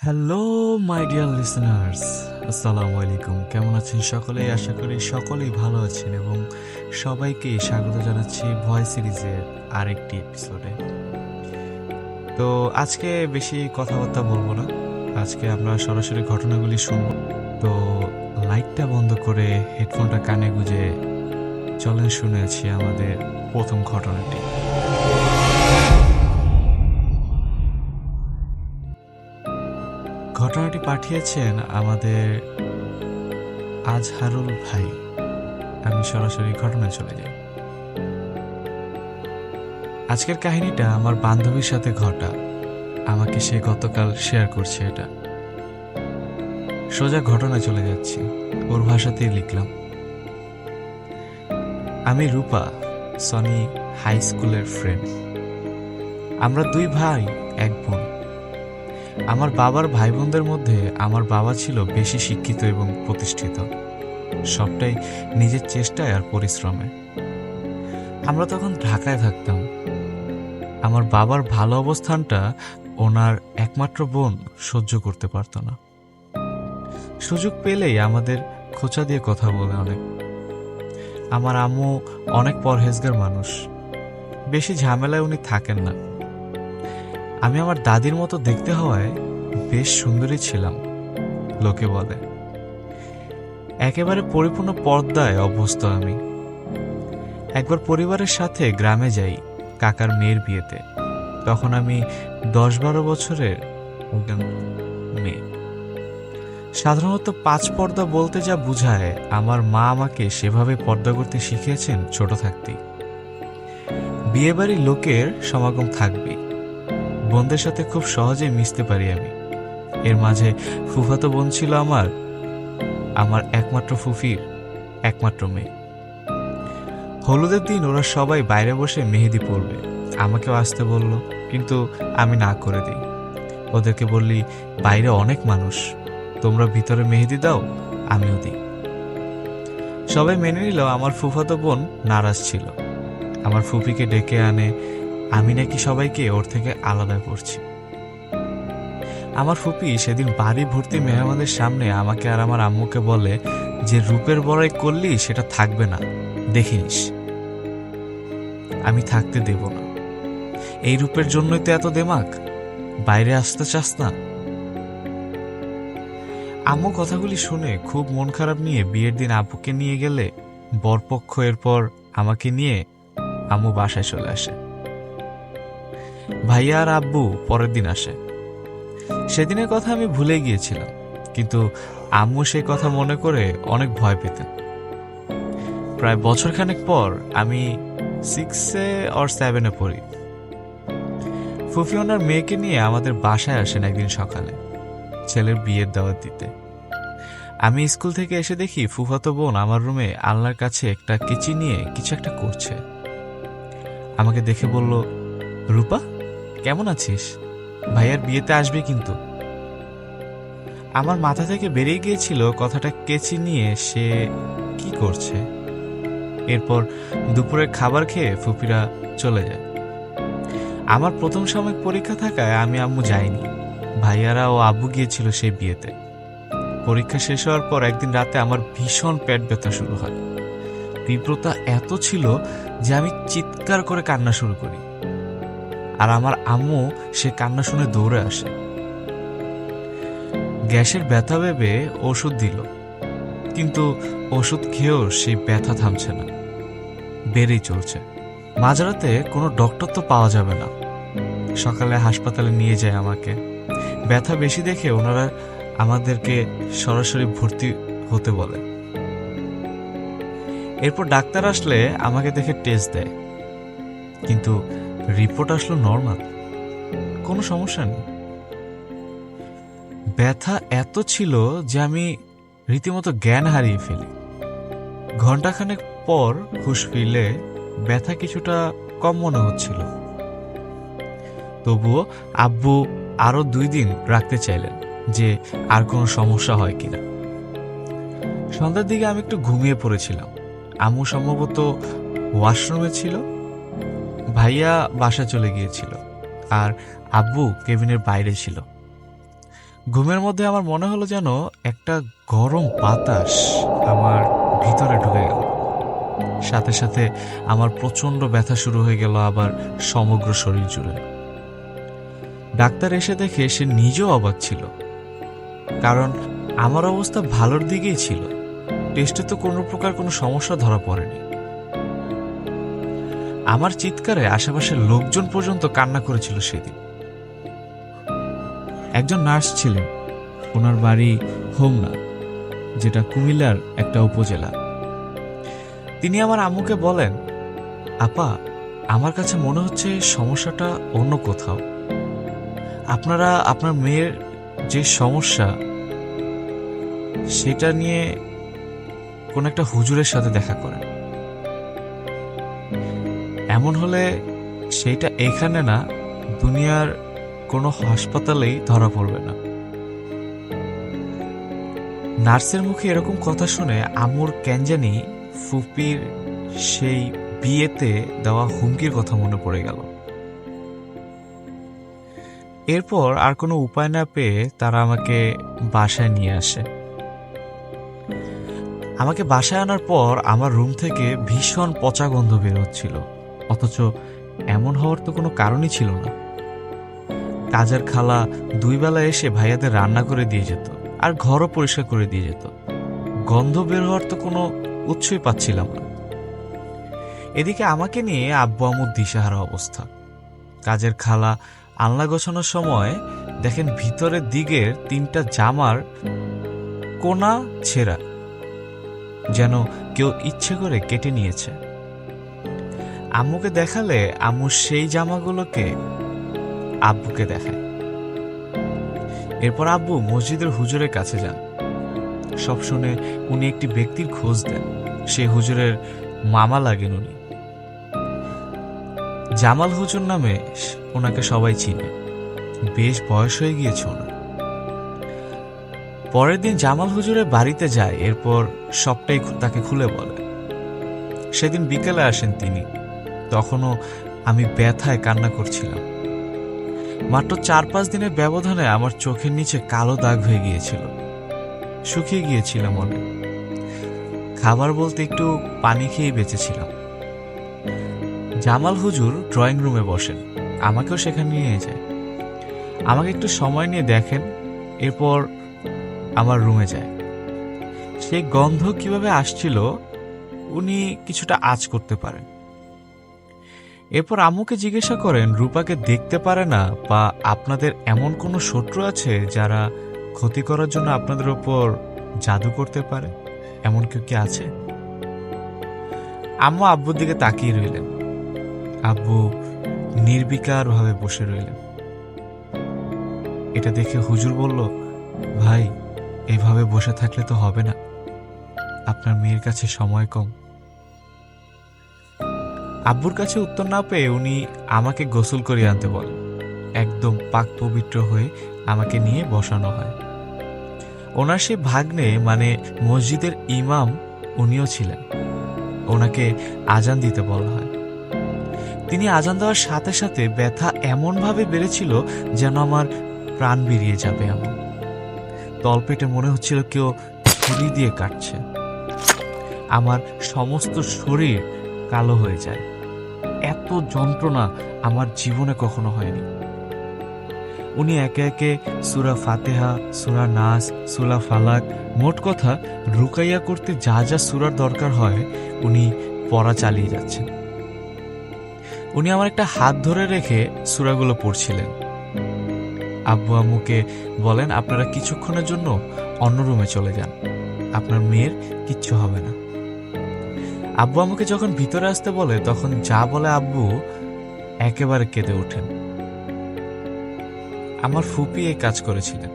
Hello my dear listeners, আসসালামু আলাইকুম। কেমন আছেন সকলেই? আশা করি সকলেই ভালো আছেন এবং সবাইকে স্বাগত জানাচ্ছি ভয়েস সিরিজের আরেকটি এপিসোডে। তো আজকে বেশি কথাবার্তা বলবো না, আজকে আমরা সরাসরি ঘটনাগুলি শুনব। তো লাইটটা বন্ধ করে হেডফোনটা কানে গুঁজে চলেন শুনেছি আমাদের প্রথম ঘটনাটি। ঘটনাটি পাঠিয়েছেন আমাদের আজহারুল ভাই। আমি সরাসরি ঘটনায় চলে যাই। আজকের কাহিনীটা আমার বান্ধবীর সাথে ঘটা, আমাকে সে গতকাল শেয়ার করছে। এটা সোজা ঘটনায় চলে যাচ্ছি, ওর ভাষাতেই লিখলাম। আমি রূপা, সনি হাই স্কুলের ফ্রেন্ড। আমরা দুই ভাই এক বোন। আমার বাবার ভাই বোনদের মধ্যে আমার বাবা ছিল বেশি শিক্ষিত এবং প্রতিষ্ঠিত, সবটাই নিজের চেষ্টায় আর পরিশ্রমে। আমরা তখন ঢাকায় থাকতাম। আমার বাবার ভালো অবস্থানটা ওনার একমাত্র বোন সহ্য করতে পারত না। সুযোগ পেলেই আমাদের খোঁচা দিয়ে কথা বলে অনেক। আমার আম্মু অনেক পরহেজগার মানুষ, বেশি ঝামেলায় উনি থাকেন না। আমি আমার দাদির মতো দেখতে হওয়ায় বেশ সুন্দরী ছিলাম, লোকে বলে। একেবারে পরিপূর্ণ পর্দায় অভ্যস্ত আমি। একবার পরিবারের সাথে গ্রামে যাই কাকার মেয়ের বিয়েতে। তখন আমি 10-12 বছরের একজন মেয়ে। সাধারণত 5 পর্দা বলতে যা বুঝায়, আমার মা আমাকে সেভাবে পর্দা করতে শিখিয়েছেন ছোট থাকতেই। বিয়েবাড়ির লোকের সমাগম থাকবেই, বোনদের সাথে খুব সহজে মিশতে পারি আমি। এর মাঝে ফুফাতো বোন ছিল আমার একমাত্র ফুফির একমাত্র মেয়ে। হলুদের দিন ওরা সবাই বাইরে বসে মেহেদি পরবে, আমাকেও আসতে বলল, কিন্তু আমি না করে দিই। ওদেরকে বললি, বাইরে অনেক মানুষ, তোমরা ভিতরে মেহেদি দাও, আমিও দিই। সবাই মেনে নিল। আমার ফুফাতো বোন নারাজ ছিল, আমার ফুপিকে ডেকে আনে আমি নাকি সবাইকে ওর থেকে আলাদা করছি। আমার ফুপি সেদিন বাড়ি ভর্তি মেহমানদের সামনে আমাকে আর আমার আম্মুকে বলে যে রূপের বড়াই করলি সেটা থাকবে না, দেখিস। আমি থাকতে দেব না। এই রূপের জন্যই তো এত দেমাক, বাইরে আসতে চাস না। আম্মু কথাগুলি শুনে খুব মন খারাপ নিয়ে বিয়ের দিন আব্বুকে নিয়ে গেলে বরপক্ষ এরপর আমাকে নিয়ে আম্মু বাসায় চলে আসে। ভাইয়া আর আব্বু পরের দিন আসে। সেদিনের কথা আমি ভুলে গিয়েছিলাম, কিন্তু আম্মু সেই কথা মনে করে অনেক ভয় পেতেন। প্রায় বছরখানেক পর আমি 6 or 7 পড়ি। ফুফি ওনার মেয়েকে নিয়ে আমাদের বাসায় আসেন একদিন সকালে ছেলের বিয়ের দাওয়াত দিতে। আমি স্কুল থেকে এসে দেখি ফুফাতো বোন আমার রুমে আলনার কাছে একটা কেচি নিয়ে কিছু একটা করছে। আমাকে দেখে বলল, রূপা কেমন আছিস? ভাইয়ার বিয়েতে আসবে কিন্তু। আমার মাথা থেকে বেরিয়ে গিয়েছিল কথাটা কেচি নিয়ে সে কি করছে। এরপর দুপুরের খাবার খেয়ে ফুপিরা চলে যায়। আমার প্রথম সাময়িক পরীক্ষা থাকায় আমি আম্মু যাইনি। ভাইয়ারা ও আব্বু গিয়েছিল সেই বিয়েতে। পরীক্ষা শেষ হওয়ার পর একদিন রাতে আমার ভীষণ পেট ব্যথা শুরু হয়। তীব্রতা এত ছিল যে আমি চিৎকার করে কান্না শুরু করি, আর আমার আম্মু সে কান্না শুনে দৌড়ে আসে। গ্যাসের ব্যথা ভেবে ওষুধ দিল, কিন্তু ওষুধ খেয়েও সেই ব্যথা থামছে না, বেড়েই চলছে। মাঝরাতে কোনো ডক্টর তো পাওয়া যাবে না। সকালে হাসপাতালে নিয়ে যায় আমাকে। ব্যথা বেশি দেখে ওনারা আমাদেরকে সরাসরি ভর্তি হতে বলে। এরপর ডাক্তার আসলে আমাকে দেখে টেস্ট দেয়, কিন্তু রিপোর্ট আসলো নর্মাল, কোনো সমস্যা নেই। ব্যথা এত ছিল যে আমি রীতিমতো জ্ঞান হারিয়ে ফেলি। ঘণ্টাখানেক পর হুঁশ ফিরলে ব্যথা কিছুটা কম মনে হচ্ছিল। তবুও আব্বু আরো 2 দিন রাখতে চাইলেন, যে আর কোনো সমস্যা হয় কিনা। সন্ধ্যার দিকে আমি একটু ঘুমিয়ে পড়েছিলাম। আম্মু সম্ভবত ওয়াশরুমে ছিল, ভাইয়া বাসা চলে গিয়েছিল, আর আব্বু কেবিনের বাইরে ছিল। ঘুমের মধ্যে আমার মনে হলো যেন একটা গরম বাতাস আমার ভিতরে ঢুকে গেল। সাথে সাথে আমার প্রচণ্ড ব্যথা শুরু হয়ে গেল আবার সমগ্র শরীর জুড়ে। ডাক্তার এসে দেখে সে নিজেও অবাক ছিল, কারণ আমার অবস্থা ভালোর দিকেই ছিল। টেস্টে তো কোনো প্রকার কোনো সমস্যা ধরা পড়েনি। আমার চিৎকারে আশেপাশের লোকজন পর্যন্ত কান্না করেছিল সেদিন। একজন নার্স ছিলেন, ওনার বাড়ি হোমনা, যেটা কুমিল্লার একটা উপজেলা। তিনি আমার আম্মুকে বলেন, আপা, আমার কাছে মনে হচ্ছে সমস্যাটা অন্য কোথাও। আপনারা আপনার মেয়ের যে সমস্যা সেটা নিয়ে কোন একটা হুজুরের সাথে দেখা করেন। এমন হলে সেইটা এখানে না, দুনিয়ার কোনো হাসপাতালেই ধরা পড়বে না। নার্সের মুখে এরকম কথা শুনে আম্মুর ক্যানজানি ফুপির সেই বিয়েতে দেওয়া হুমকির কথা মনে পড়ে গেল। এরপর আর কোনো উপায় না পেয়ে তারা আমাকে বাসায় নিয়ে আসে। আমাকে বাসায় আনার পর আমার রুম থেকে ভীষণ পচা গন্ধ বের হচ্ছিল, অথচ এমন হওয়ার তো কোনো কারণই ছিল না। কাজের খালা 2 বেলা এসে ভাইয়াদের রান্না করে দিয়ে যেত, আর ঘরও পরিষ্কার করে দিয়ে যেত। গন্ধ বের হওয়ার তো কোনো উৎসই পাচ্ছিলাম না। এদিকে আমাকে নিয়ে আব্বু আম্মুর দিশাহারা অবস্থা। কাজের খালা আলনা গোছানোর সময় দেখেন ভিতরের দিকের 3টা জামার কোনা ছেঁড়া, যেন কেউ ইচ্ছে করে কেটে নিয়েছে। আম্মুকে দেখালে আম্মু সেই জামাগুলোকে আব্বুকে দেখায়। এরপর আব্বু মসজিদের হুজুরের কাছে যান। সব শুনে উনি একটি ব্যক্তির খোঁজ দেন। সেই হুজুরের মামা লাগেন উনি। জামাল হুজুর নামে ওনাকে সবাই চিনে। বেশ বয়স হয়ে গিয়েছে ওনার। পরের দিন জামাল হুজুরের বাড়িতে যায়, এরপর সবটাই তাকে খুলে বলে। সেদিন বিকেলে আসেন তিনি। তখনও আমি ব্যথায় কান্না করছিলাম। মাত্র 4-5 দিনের ব্যবধানে আমার চোখের নিচে কালো দাগ হয়ে গিয়েছিল, শুকিয়ে গিয়েছিলাম অনেক। খাবার বলতে একটু পানি খেয়ে বেঁচেছিলাম। জামাল হুজুর ড্রয়িং রুমে বসেন, আমাকেও সেখানে নিয়ে যায়। আমাকে একটু সময় নিয়ে দেখেন, এরপর আমার রুমে যায়। সেই গন্ধ কিভাবে আসছিল উনি কিছুটা আঁচ করতে পারেন। এরপর আম্মুকে জিজ্ঞাসা করেন, রূপাকে দেখতে পারে না বা আপনাদের এমন কোনো শত্রু আছে যারা ক্ষতি করার জন্য আপনাদের উপর জাদু করতে পারে? এমন কেউ কি আছে? আম্মু আব্বুর দিকে তাকিয়ে রইলেন। আব্বু নির্বিকার ভাবে বসে রইলেন। এটা দেখে হুজুর বলল, ভাই, এভাবে বসে থাকলে তো হবে না, আপনার মেয়ের কাছে সময় কম। আব্বুর কাছে উত্তর না পেয়ে উনি আমাকে গোসল করিয়ে আনতে বলেন। একদম পাক পবিত্র হয়ে আমাকে নিয়ে বসানো হয়। ওনার সেই ভাগ্নে মানে মসজিদের ইমাম উনিও ছিলেন। ওনাকে আজান দিতে বলা হয়। তিনি আজান দেওয়ার সাথে সাথে ব্যথা এমনভাবে বেড়েছিল যেন আমার প্রাণ বেরিয়ে যাবে। এমন তলপেটে মনে হচ্ছিল কেউ ছুরি দিয়ে কাটছে। আমার সমস্ত শরীর কালো হয়ে যায়। এত যন্ত্রণা আমার জীবনে কখনো হয়নি। উনি একে একে সূরা ফাতিহা, সূরা নাস, সূরা ফালাক, মোট কথা রুকাইয়া করতে যা যা সূরার দরকার হয় উনি পড়া চালিয়ে যাচ্ছেন। উনি আমার একটা হাত ধরে রেখে সূরাগুলো পড়ছিলেন। আব্বু আম্মুকে বলেন, আপনারা কিছুক্ষণের জন্য অন্য রুমে চলে যান, আপনার মেয়ের কিচ্ছু হবে না। আব্বু আম্মুকে যখন ভিতরে আসতে বলে তখন যা বলে আব্বু একেবারে কেঁদে ওঠেন। আমার ফুপি এই কাজ করেছিলেন।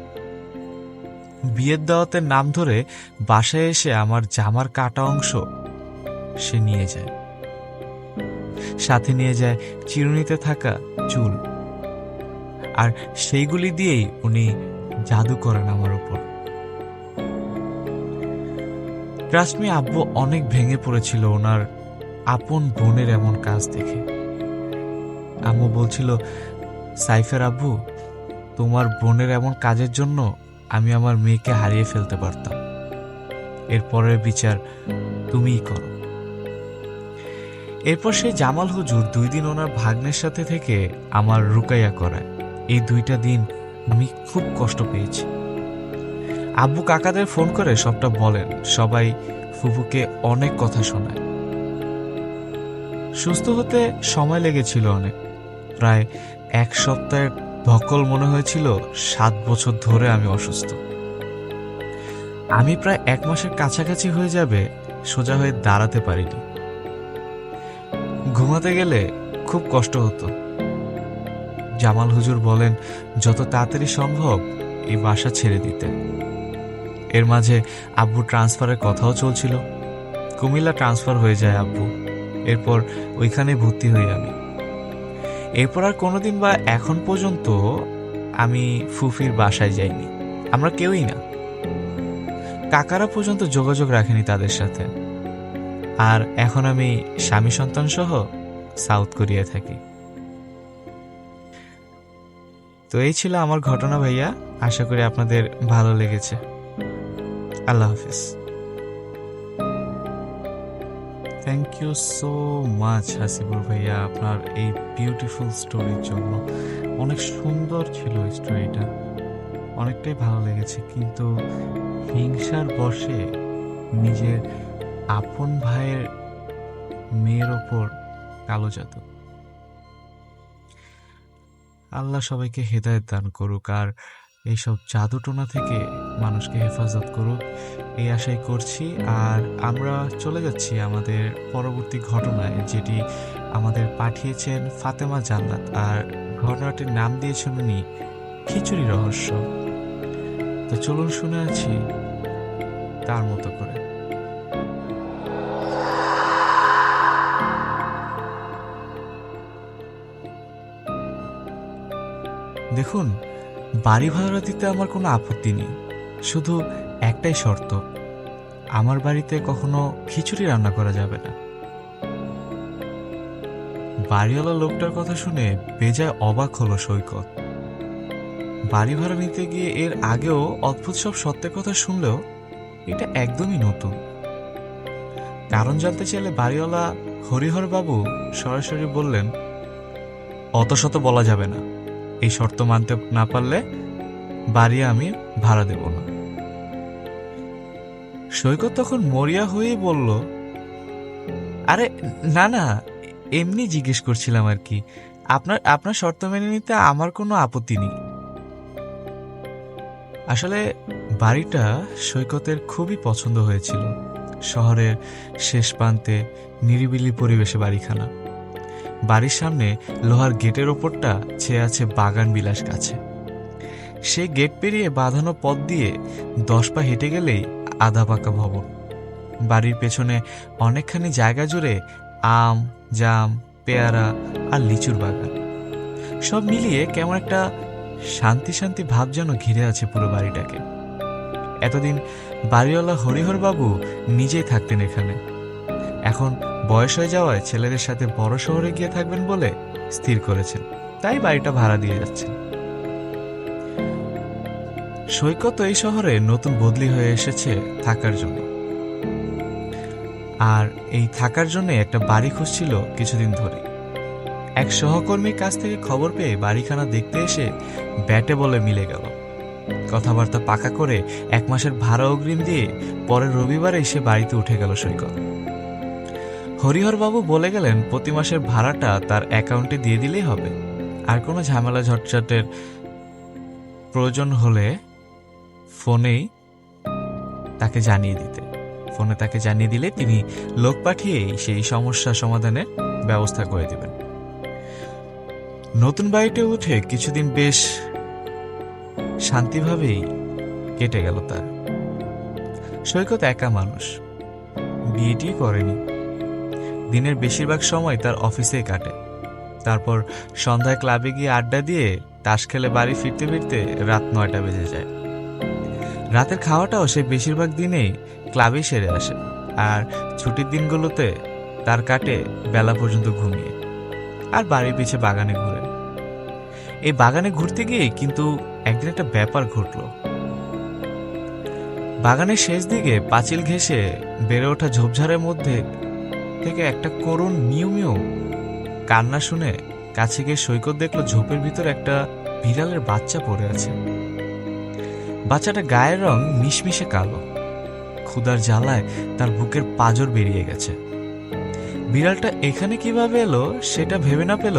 বিয়ের দাওয়াতের নাম ধরে বাসায় এসে আমার জামার কাটা অংশ সে নিয়ে যায়, সাথে নিয়ে যায় চিরুনিতে থাকা চুল, আর সেইগুলি দিয়েই উনি জাদু করেন আমার উপর। ট্রাস্ট মি, আব্বু অনেক ভেঙে পড়েছিল ওনার আপন বোনের এমন কাজ দেখে। আম্মু বলছিল, সাইফের আব্বু, তোমার বোনের এমন কাজের জন্য আমি আমার মেয়েকে হারিয়ে ফেলতে পারতাম। এরপরের বিচার তুমিই করো। এরপর সেই জামাল হুজুর 2 দিন ওনার ভাগ্নের সাথে থেকে আমার রুকাইয়া করায়। এই 2টা দিন আমি খুব কষ্ট পেয়েছি। আব্বু কাকাদের ফোন করে সবটা বলেন, সবাই ফুফুকে অনেক কথা শোনায়। সুস্থ হতে সময় লেগেছিল অনেক, প্রায় 1 সপ্তাহের ধকল মনে হয়েছিল 7 বছর ধরে আমি অসুস্থ। আমি প্রায় 1 মাসের কাছাকাছি হয়ে যাবে সোজা হয়ে দাঁড়াতে পারিনি। ঘুমাতে গেলে খুব কষ্ট হতো। জামাল হুজুর বলেন যত তাড়াতাড়ি সম্ভব এই বাসা ছেড়ে দিতে। এর মাঝে আব্বু ট্রান্সফারের কথাও চলছিল। কুমিল্লা ট্রান্সফার হয়ে যায় আব্বু। এরপর ওইখানে ভর্তি হই আমি। এরপর আর কোনোদিন বা এখন পর্যন্ত আমি ফুফির বাসায় যাইনি। আমরা কেউই না। কাকারা পর্যন্ত যোগাযোগ রাখেনি তাদের সাথে। আর এখন আমি স্বামী সন্তান সহ সাউথ কোরিয়ায় থাকি। তো এই ছিল আমার ঘটনা ভাইয়া। আশা করি আপনাদের ভালো লেগেছে। আল্লাহ হাফিজ। Thank you so much Hasibur ভাইয়া আপনার এই বিউটিফুল স্টোরির জন্য। অনেক সুন্দর ছিল স্টোরিটা, অনেকটাই ভালো লেগেছে। কিন্তু হিংসার বশে নিজের আপন ভাইয়ের মেয়ের ওপর কালো জাদু। আল্লাহ সবাইকে হেদায়েত দান করুক আর এইসব জাদুটোনা থেকে মানুষকে হেফাজত করুক, এই আশাই করছি। আর আমরা চলে যাচ্ছি আমাদের পরবর্তী ঘটনায়, যেটি আমাদের পাঠিয়েছেন ফাতেমা জান্নাত। আর ঘটনাটির নাম দিয়েছেন উনি খিচুড়ি রহস্য। তো চলুন শুনে আছি তার মতো করে। দেখুন, বাড়ি ভাড়া দিতে আমার কোনো আপত্তি নেই, শুধু একটাই শর্ত, আমার বাড়িতে কখনো খিচুড়ি রান্না করা যাবে না। বাড়িওয়ালা লোকটার কথা শুনে বেজায় অবাক হলো সৈকত। বাড়ি ভাড়া নিতে গিয়ে এর আগেও অদ্ভুত সব সত্যের কথা শুনলেও এটা একদমই নতুন। কারণ জানতে চাইলে বাড়িওয়ালা হরিহর বাবু সরাসরি বললেন, অত শত বলা যাবে না, এই শর্ত মানতে না পারলে বাড়ি আমি ভাড়া দেব না। সৈকত তখন মরিয়া হয়েই বলল, আরে না না, এমনি জিজ্ঞেস করছিলাম আর কি, আপনার শর্ত মেনে নিতে আমার কোনো আপত্তি নেই। আসলে বাড়িটা সৈকতের খুবই পছন্দ হয়েছিল। শহরের শেষ প্রান্তে নিরিবিলি পরিবেশে বাড়িখানা। বাড়ির সামনে লোহার গেটের ওপরটা ছেয়ে আছে বাগান বিলাস গাছে। সে গেট পেরিয়ে বাঁধানো পথ দিয়ে 10 পা হেঁটে গেলেই আধা পাকা ভবন। বাড়ির পেছনে অনেকখানি জায়গা জুড়ে আম, জাম, পেয়ারা আর লিচুর বাগান। সব মিলিয়ে কেমন একটা শান্তি শান্তি ভাব যেন ঘিরে আছে পুরো বাড়িটাকে। এতদিন বাড়িওয়ালা হরিহর বাবু নিজেই থাকতেন এখানে। এখন বয়স হয়ে যাওয়ায় ছেলেদের সাথে বড় শহরে গিয়ে থাকবেন বলে স্থির করেছেন, তাই বাড়িটা ভাড়া দিয়ে যাচ্ছেন। সৈকত এই শহরে নতুন বদলি হয়ে এসেছে থাকার জন্য, আর এই থাকার জন্য একটা বাড়ি খুঁজছিল কিছুদিন ধরে। এক সহকর্মীর কাছ থেকে খবর পেয়ে বাড়িখানা দেখতে এসে ব্যাটে বলে মিলে গেল। কথাবার্তা পাকা করে 1 মাসের ভাড়া অগ্রিম দিয়ে পরের রবিবারে সে বাড়িতে উঠে গেল সৈকত। হরিহরবাবু বলে গেলেন প্রতি মাসের ভাড়াটা তার অ্যাকাউন্টে দিয়ে দিলেই হবে, আর কোনো ঝামেলা ঝটঝটের প্রয়োজন হলে ফোনেই তাকে জানিয়ে দিতে। ফোনে তাকে জানিয়ে দিলে তিনি লোক পাঠিয়ে সেই সমস্যা সমাধানের ব্যবস্থা করে দেবেন। নতুন বাড়িতে উঠে কিছুদিন বেশ শান্তিভাবেই কেটে গেল তার। সৈকত একা মানুষ, বিয়েটি করেনি। দিনের বেশিরভাগ সময় তার অফিসেই কাটে। তারপর সন্ধ্যায় ক্লাবে গিয়ে আড্ডা দিয়ে তাস খেলে বাড়ি ফিরতে ফিরতে রাত 9টা বেজে যায়। রাতের খাওয়াটাও সে বেশিরভাগ দিনেই ক্লাবেই সেরে আসে, আর ছুটির দিনগুলোতে তার কাটে বেলা পর্যন্ত ঘুমিয়ে আর বাড়ির পিছে বাগানে ঘুরে। এই বাগানে ঘুরতে গিয়ে কিন্তু একদিন একটা ব্যাপার ঘটল। বাগানের শেষ দিকে পাঁচিল ঘেঁষে বেড়ে ওঠা ঝোপঝাড়ের মধ্যে থেকে একটা করুণ মিউ মিউ কান্না শুনে কাছে গিয়ে সৈকত দেখলো ঝোপের ভিতর একটা বিড়ালের বাচ্চা পড়ে আছে। বাচ্চাটা গায়ের রং মিশমিশে কালো, ক্ষুধার জ্বালায় তার বুকের পাঁজর বেরিয়ে গেছে। বিড়ালটা এখানে কিভাবে এলো সেটা ভেবে না পেল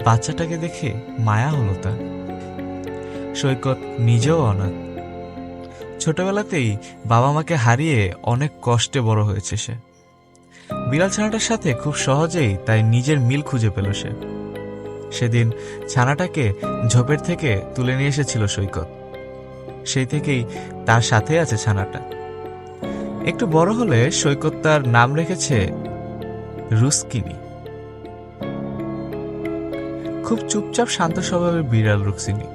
বাচ্চাটাকে দেখে মায়া হলো তার। সৈকত নিজেও অনাথ, ছোটবেলাতেই বাবা মাকে হারিয়ে অনেক কষ্টে বড় হয়েছে সে। বিড়াল ছানাটার সাথে খুব সহজেই তাই নিজের মিল খুঁজে পেল সে। সেদিন ছানাটাকে ঝোপের থেকে তুলে নিয়ে এসেছিল সৈকত, সেই থেকেই তার সাথে আছে ছানাটা। একটু বড় হলে সৈকত তার নাম রেখেছে রুস্কিনি। খুব চুপচাপ শান্ত স্বভাবের বিড়াল রুক্সিনি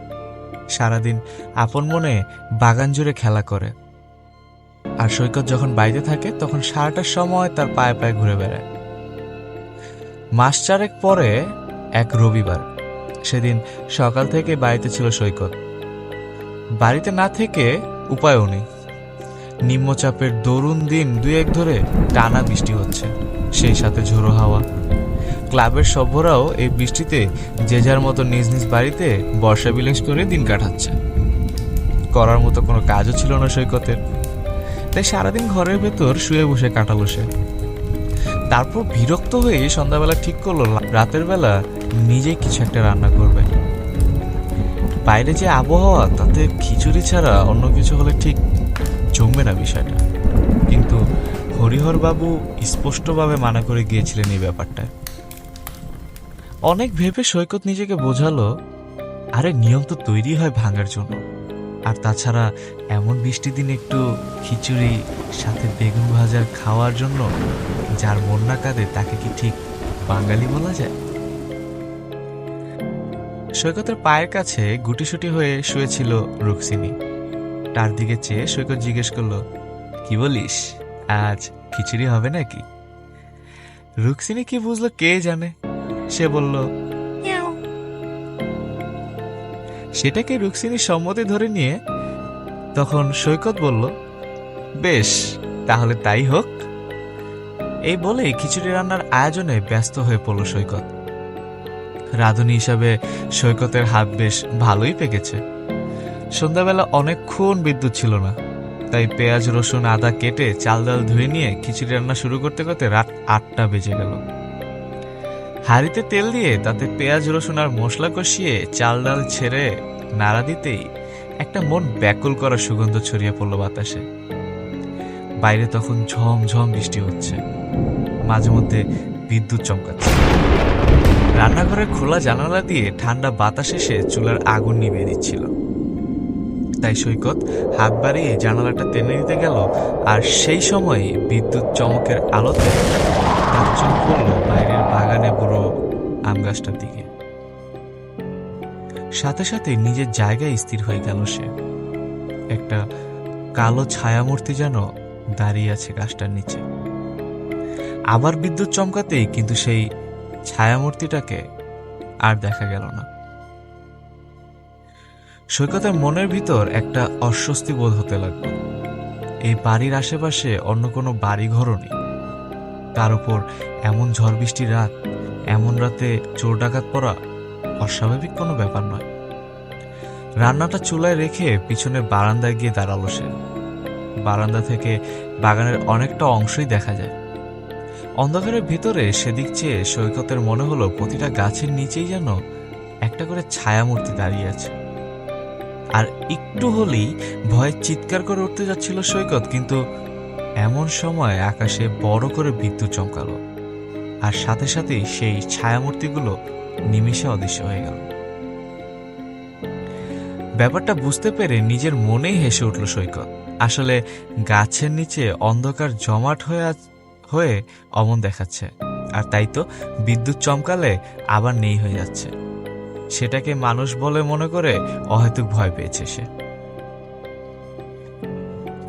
সারাদিন আপন মনে বাগান জুড়ে খেলা করে, আর সৈকত যখন বাড়িতে থাকে তখন সারাটা সময় তার পায়ে পায়ে ঘুরে বেড়ায়। মাস চারেক পরে এক রবিবার, সেদিন সকাল থেকে বাড়িতে ছিল সৈকত। বাড়িতে না থেকে উপায়ও নেই, নিম্নচাপের দরুণ দিন দুই এক ধরে টানা বৃষ্টি হচ্ছে, সেই সাথে ঝোড়ো হাওয়া। ক্লাবের সভ্যরাও এই বৃষ্টিতে যে যার মতো নিজ নিজ বাড়িতে বর্ষা বিলাস করে দিন কাটাচ্ছে। করার মতো কোনো কাজও ছিল না সৈকতের, তাই সারাদিন ঘরের ভেতর শুয়ে বসে কাটালো সে। তারপর বিরক্ত হয়ে সন্ধ্যাবেলা ঠিক করলো রাতের বেলা নিজেই কিছু একটা রান্না করবে। বাইরে যে আবহাওয়া, তাতে খিচুড়ি ছাড়া অন্য কিছু হলে ঠিক জমবে না বিষয়টা। কিন্তু হরিহর বাবু স্পষ্টভাবে মানা করে গিয়েছিলেন এই ব্যাপারটায়। অনেক ভেবে সৈকত নিজেকে বোঝালো, আরে নিয়ম তো তৈরি হয় ভাঙার জন্য, আর তাছাড়া এমন বৃষ্টি দিন একটু খিচুড়ি সাথে বেগুন ভাজার খাওয়ার জন্য যার মন না কাঁদে তাকে কি ঠিক বাঙালি বলা যায়? সৈকতের পায়ের কাছে গুটিসুটি হয়ে শুয়েছিল রুক্সিনী। তার দিকে চেয়ে সৈকত জিজ্ঞেস করলো, কি বলিস, আজ খিচুড়ি হবে নাকি? রুক্সিনী কি বুঝলো কে জানে, সে বলল সেটাকে রুক্সিনীর সম্মতি ধরে নিয়ে তখন সৈকত বলল, বেশ তাহলে তাই হোক। এই বলেই খিচুড়ি রান্নার আয়োজনে ব্যস্ত হয়ে পড়ল সৈকত। রাঁধুনি হিসাবে সৈকতের হাত বেশ ভালোই পেকেছে। সন্ধ্যাবেলা অনেকক্ষণ বিদ্যুৎ ছিল না, তাই পেঁয়াজ রসুন আদা কেটে চাল ডাল ধুয়ে নিয়ে খিচুড়ি রান্না শুরু করতে করতে রাত 8টা বেজে গেল। হাঁড়িতে তেল দিয়ে তাতে পেঁয়াজ রসুন আর মশলা কষিয়ে চাল ডাল ছেড়ে নাড়া দিতেই একটা মন ব্যাকুল করা সুগন্ধ ছড়িয়ে পড়ল বাতাসে। বাইরে তখন ঝমঝম বৃষ্টি হচ্ছে, মাঝে মধ্যে বিদ্যুৎ চমকাচ্ছে। রান্নাঘরের খোলা জানালা দিয়ে ঠান্ডা বাতাস এসে চুলার আগুন নিভিয়ে দিচ্ছিল। তাই সৈকত হাত বাড়িয়ে জানালাটা টেনে দিতে গেল, আর সেই সময় বিদ্যুৎ চমকের আলোতে তার চোখ পড়ল বাইরের বাগানে বুড়ো আম গাছটার দিকে। সাথে সাথে নিজের জায়গায় স্থির হয়ে গেল সে। একটা কালো ছায়ামূর্তি যেন দাঁড়িয়ে আছে গাছটার নিচে। আবার বিদ্যুৎ চমকাতেই কিন্তু সেই ছায়ামূর্তিটাকে আর দেখা গেল না। সৈকতের মনের ভিতর একটা অস্বস্তি বোধ হতে লাগলো। এই বাড়ির আশেপাশে অন্য কোনো বাড়িঘরও নেই, তার উপর এমন ঝড় বৃষ্টির রাত, এমন রাতে চোর ডাকাত পড়া অস্বাভাবিক কোনো ব্যাপার নয়। রান্নাটা চুলায় রেখে পিছনের বারান্দায় গিয়ে দাঁড়ালো সে। বারান্দা থেকে বাগানের অনেকটা অংশই দেখা যায়। অন্ধকারের ভিতরে সেদিক চেয়ে সৈকতের মনে হলো প্রতিটা গাছের নিচেই যেন একটা করে ছায়ামূর্তি দাঁড়িয়ে আছে। আর একটু হলেই ভয়ে চিৎকার করে উঠতে যাচ্ছিল সৈকত, কিন্তু এমন সময় আকাশে বড় করে বিদ্যুৎ চমকালো, আর সাথে সাথেই সেই ছায়ামূর্তিগুলো নিমিষে অদৃশ্য হয়ে গেল। ব্যাপারটা বুঝতে পেরে নিজের মনেই হেসে উঠল সৈকত। আসলে গাছের নিচে অন্ধকার জমাট হয়ে অমন দেখাচ্ছে, আর তাই তো বিদ্যুৎ চমকালে আবার নেই হয়ে যাচ্ছে। সেটাকে মানুষ বলে মনে করে অহেতুক ভয় পেয়েছে সে।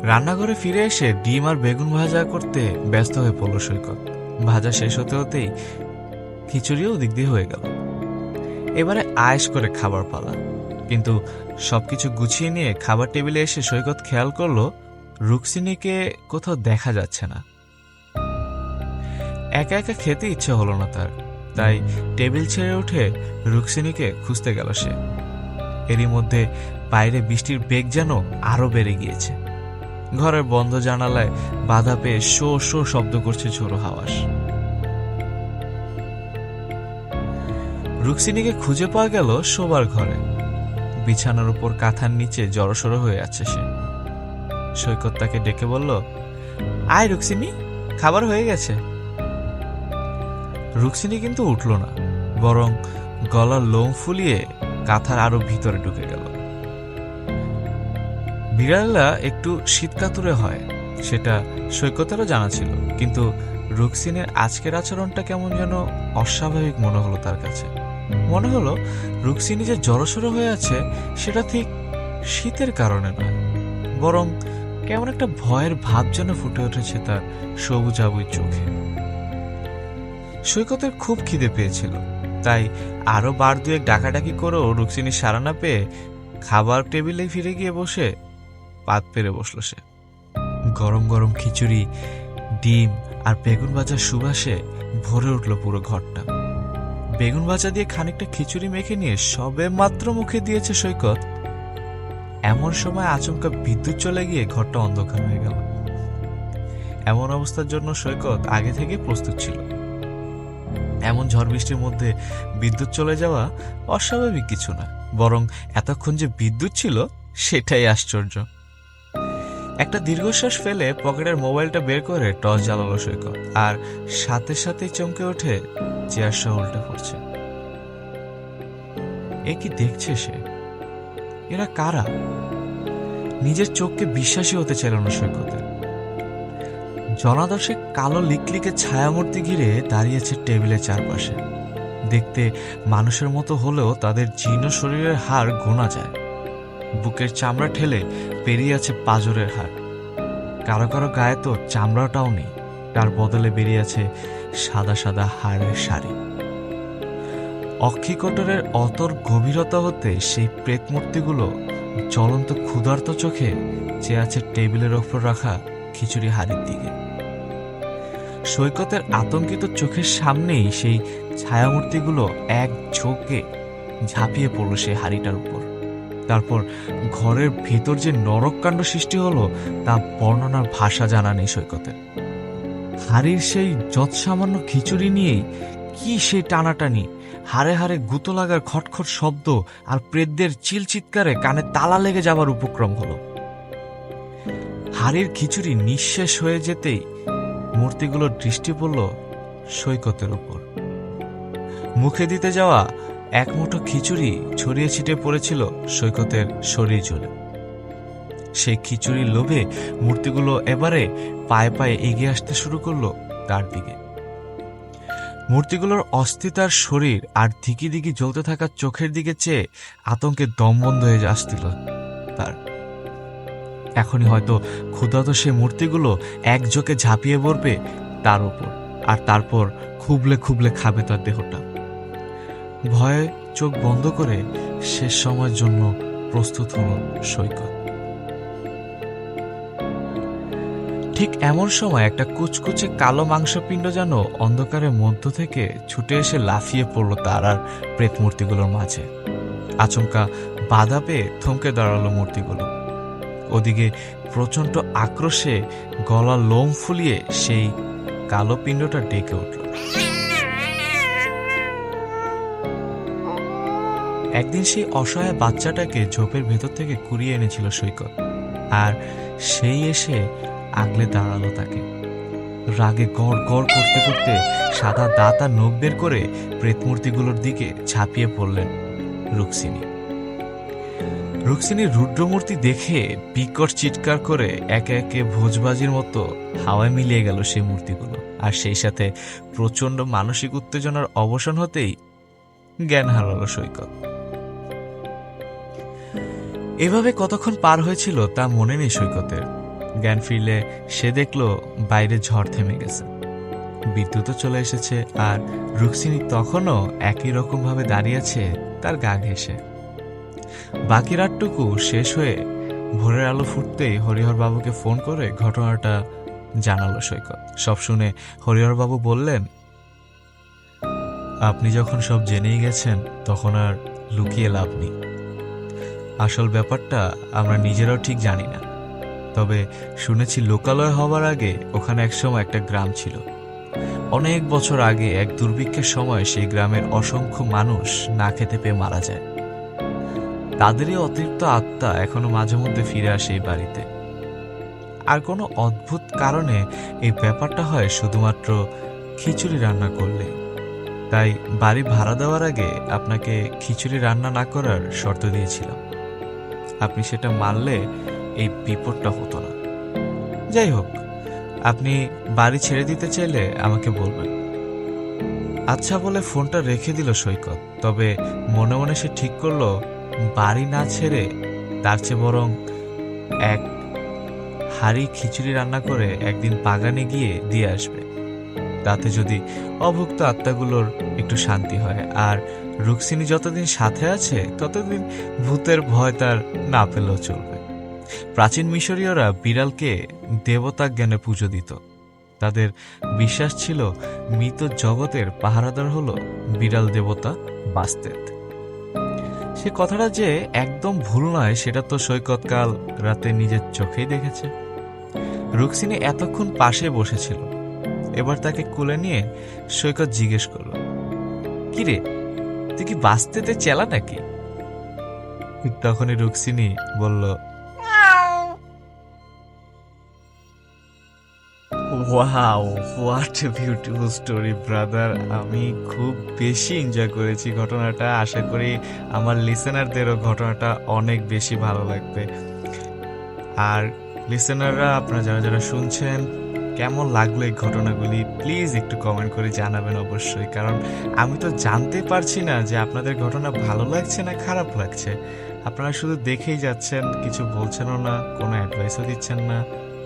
রান্নাঘরে ফিরে এসে ডিম আর বেগুন ভাজা করতে ব্যস্ত হয়ে পড়ল সৈকত। ভাজা শেষ হতে হতেই খিচুড়িও দিক দিয়ে হয়ে গেল। এবারে আয়েশ করে খাবার পালা। কিন্তু সবকিছু গুছিয়ে নিয়ে খাবার টেবিলে এসে সৈকত খেয়াল করলো রুক্মিণীকে কোথাও দেখা যাচ্ছে না। একা একা খেতে ইচ্ছে হলো না তার, তাই টেবিল ছেড়ে উঠে রুক্মিণীকে খুঁজতে গেল সে। এরই মধ্যে বাইরে বৃষ্টির বেগ যেন আরো বেড়ে গিয়েছে। ঘরের বন্ধ জানালায় বাধা পেয়ে শো শো শব্দ করছে ঝোড়ো হাওয়াস। রুক্মিণীকে খুঁজে পাওয়া গেল শোবার ঘরে। বিছানার উপর কাঁথার নিচে জড়সড় হয়ে আছে সে। সৈকত তাকে ডেকে বলল, আয় রুক্মিণী, খাবার হয়ে গেছে। রুক্মিণী কিন্তু উঠল না, বরং গলার লোম ফুলিয়ে কাঁথার আরো ভিতরে ঢুকে গেল। বিড়ালরা একটু শীতকাতুরে হয়, সেটা সৈকতেরও জানা ছিল, কিন্তু রুক্মিণীর আজকের আচরণটা কেমন যেন অস্বাভাবিক মনে হলো তার কাছে। মনে হলো রুক্মিণী যে জড়সড় হয়ে আছে সেটা ঠিক শীতের কারণে নয়, বরং কেমন একটা ভয়ের ভাব যেন ফুটে উঠেছে তার সবুজাবুই চোখে। সৈকতের খুব খিদে পেয়েছিল, তাই আরো বার দুয়েক ডাকাডাকি করেও রুক্মিণী সাড়া না পেয়ে খাবার টেবিলে ফিরে গিয়ে বসে পাত পেরে বসলো সে। গরম গরম খিচুড়ি, ডিম আর বেগুন ভাজার সুবাসে ভরে উঠল পুরো ঘরটা। বেগুন ভাজা দিয়ে খানিকটা খিচুড়ি মেখে নিয়ে সবে মাত্র মুখে দিয়েছে সৈকত, এমন সময় আচমকা বিদ্যুৎ চলে গিয়ে ঘরটা অন্ধকার হয়ে গেল। এমন অবস্থার জন্য সৈকত আগে থেকে প্রস্তুত ছিল। এমন ঝড় বৃষ্টির মধ্যে বিদ্যুৎ চলে যাওয়া অস্বাভাবিক কিছু না, বরং এতক্ষণ যে বিদ্যুৎ ছিল সেটাই আশ্চর্য। একটা দীর্ঘশ্বাস ফেলে পকেটের মোবাইলটা বের করে টর্চ জ্বালালো সৈকত, আর সাথে সাথেই চমকে ওঠে চেয়ার সহ উল্টে পড়ছে। এ কি দেখছে সে? এরা কারা? নিজের চোখকে বিশ্বাসই হতে চাইল না সৈকতের। জনাদশে কালো লিকলিকে ছায়ামূর্তি ঘিরে দাঁড়িয়েছে টেবিলের চারপাশে। দেখতে মানুষের মতো হলেও তাদের জীর্ণ শরীরের হাড় গোনা যায়। বুকের চামড়া ঠেলে পেরিয়ে আছে পাঁজরের হাড়। কারো কারো গায়ে তো চামড়াটাও নেই, তার বদলে বেরিয়ে আছে সাদা সাদা হাড়ের শাড়ি। অক্ষিকোটরের অতর গভীরতা হতে সেই প্রেতমূর্তিগুলো জ্বলন্ত ক্ষুধার্ত চোখে চেয়ে আছে টেবিলের ওপর রাখা খিচুড়ি হাড়ির দিকে। সৈকতের আতঙ্কিত চোখের সামনেই সেই ছায়ামূর্তিগুলো এক ঝোঁকে ঝাঁপিয়ে পড়ল সেই হাড়িটার উপর। তারপর ঘরের ভেতর যে নরককাণ্ড সৃষ্টি হলো তা বর্ণনার ভাষা জানা নেই সৈকতের। হাড়ির সেই যৎসামান্য খিচুড়ি নিয়েই কি সেই টানাটানি, হাড়ে হাড়ে গুঁতো লাগার খটখট শব্দ আর প্রেতদের চিলচিৎকারে কানে তালা লেগে যাবার উপক্রম হলো। হাড়ির খিচুড়ি নিঃশেষ হয়ে যেতেই মূর্তিগুলোর দৃষ্টি পড়ল সৈকতের উপর। মুখে দিতে যাওয়া এক মুঠো খিচুড়ি ছড়িয়ে ছিটিয়ে পড়েছিল সৈকতের শরীর জুড়ে। সেই খিচুড়ির লোভে মূর্তিগুলো এবারে পায়ে পায়ে এগিয়ে আসতে শুরু করলো তার দিকে। মূর্তিগুলোর অস্থিতার শরীর আর দিকি দিকি জ্বলতে থাকা চোখের দিকে চেয়ে আতঙ্কে দম বন্ধ হয়ে আসছিল তার। এখনই হয়তো ক্ষুধার্ত সে মূর্তিগুলো একযোগে ঝাঁপিয়ে পড়বে তার উপর, আর তারপর খুবলে খুবলে খাবে তার দেহটা। ভয়ে চোখ বন্ধ করে শেষ সময়ের জন্য প্রস্তুত হল সৈকত। ঠিক এমন সময় একটা কুচকুচে কালো মাংসপিণ্ড যেন অন্ধকারের মধ্য থেকে ছুটে এসে লাফিয়ে পড়ল তার আর প্রেত মূর্তিগুলোর মাঝে। আচমকা বাধা পেয়ে থমকে দাঁড়ালো মূর্তিগুলো। ওদিকে প্রচণ্ড আক্রোশে গলার লোম ফুলিয়ে সেই কালো পিণ্ডটা ডেকে উঠল। একদিন সেই অসহায় বাচ্চাটাকে ঝোপের ভেতর থেকে কুড়িয়ে এনেছিল সৈকত, আর সেই এসে আগলে দাঁড়ালো তাকে। রাগে গড় গড় করতে করতে সাদা দাঁত আর নখ বের করে প্রেতমূর্তিগুলোর দিকে ঝাঁপিয়ে পড়লেন রুক্মিণী। রুক্মিণীর রুদ্রমূর্তি দেখে বিকট চিৎকার করে একে একে ভোজবাজির মতো হাওয়ায় মিলিয়ে গেল সেই মূর্তিগুলো, আর সেই সাথে প্রচণ্ড মানসিক উত্তেজনার অবসান হতেই জ্ঞান হারালো সৈকত। এভাবে কতক্ষণ পার হয়েছিল তা মনে নেই সৈকতের। জ্ঞান ফিরলে সে দেখল বাইরে ঝড় থেমে গেছে, বিদ্যুৎও চলে এসেছে, আর রুক্মিণী তখনও একই রকম ভাবে দাঁড়িয়েছে তার গা ঘেঁষে। বাকি রাতটুকু শেষ হয়ে ভোরের আলো ফুটতেই হরিহর বাবুকে ফোন করে ঘটনাটা জানালো সৈকত। সব শুনে হরিহর বাবু বললেন, আপনি যখন সব জেনেই গেছেন তখন আর লুকিয়ে লাভ নেই। আসল ব্যাপারটা আমরা নিজেরাও ঠিক জানি না, তবে শুনেছি লোকালয় হবার আগে ওখানে একসময় একটা গ্রাম ছিল। অনেক বছর আগে এক দুর্ভিক্ষের সময় সেই গ্রামের অসংখ্য মানুষ না খেতে পেয়ে মারা যায়। তাদেরই অতিরিক্ত আত্মা এখনো মাঝে মধ্যে ফিরে আসে এই বাড়িতে। আর কোনো অদ্ভুত কারণে এই ব্যাপারটা হয় শুধুমাত্র খিচুড়ি রান্না করলে। তাই বাড়ি ভাড়া দেওয়ার আগে আপনাকে খিচুড়ি রান্না না করার শর্ত দিয়েছিলাম। আপনি সেটা মানলে এই বিপদটা হতো না। যাই হোক, আপনি বাড়ি ছেড়ে দিতে চাইলে আমাকে বলবেন। আচ্ছা বলে ফোনটা রেখে দিল সৈকত। তবে মনে মনে সে ঠিক করলো, বাড়ি না ছেড়ে তার চেয়ে বরং এক হাঁড়ি খিচুড়ি রান্না করে একদিন বাগানে গিয়ে দিয়ে আসবে। তাতে যদি অভুক্ত আত্মাগুলোর একটু শান্তি হয়, আর রুক্সিনী যতদিন সাথে আছে ততদিন ভূতের ভয় তার না পেলেও চলবে। প্রাচীন মিশরীয়রা বিড়ালকে দেবতা জ্ঞানে পুজো দিত। তাদের বিশ্বাস ছিল মৃত জগতের পাহারাদার হলো বিড়াল দেবতা বাস্তেত। সে কথাটা যে একদম ভুল নয় সেটা তো সৈকত কাল রাতে নিজের চোখেই দেখেছে। রুক্সিনী এতক্ষণ পাশে বসেছিল। এবার তাকে কোলে নিয়ে সৈকত জিজ্ঞেস করল, কিরে, তুই কি বাস্তেতে চেলা নাকি? ঠিক তখনই রুক্সিনী বলল, wow, what a beautiful story brother. আমি খুব বেশি এনজয় করেছি ঘটনাটা। আশা করি আমার লিসেনারদেরও ঘটনাটা অনেক বেশি ভালো লাগবে। আর লিসেনাররা, আপনারা যারা যারা শুনছেন, কেমন লাগলো এই ঘটনাগুলি প্লিজ একটু কমেন্ট করে জানাবেন অবশ্যই। কারণ আমি তো জানতে পারছি না যে আপনাদের ঘটনা ভালো লাগছে না খারাপ লাগছে। আপনারা শুধু দেখেই যাচ্ছেন, কিছু বলছেনও না, কোনো অ্যাডভাইসও দিচ্ছেন না,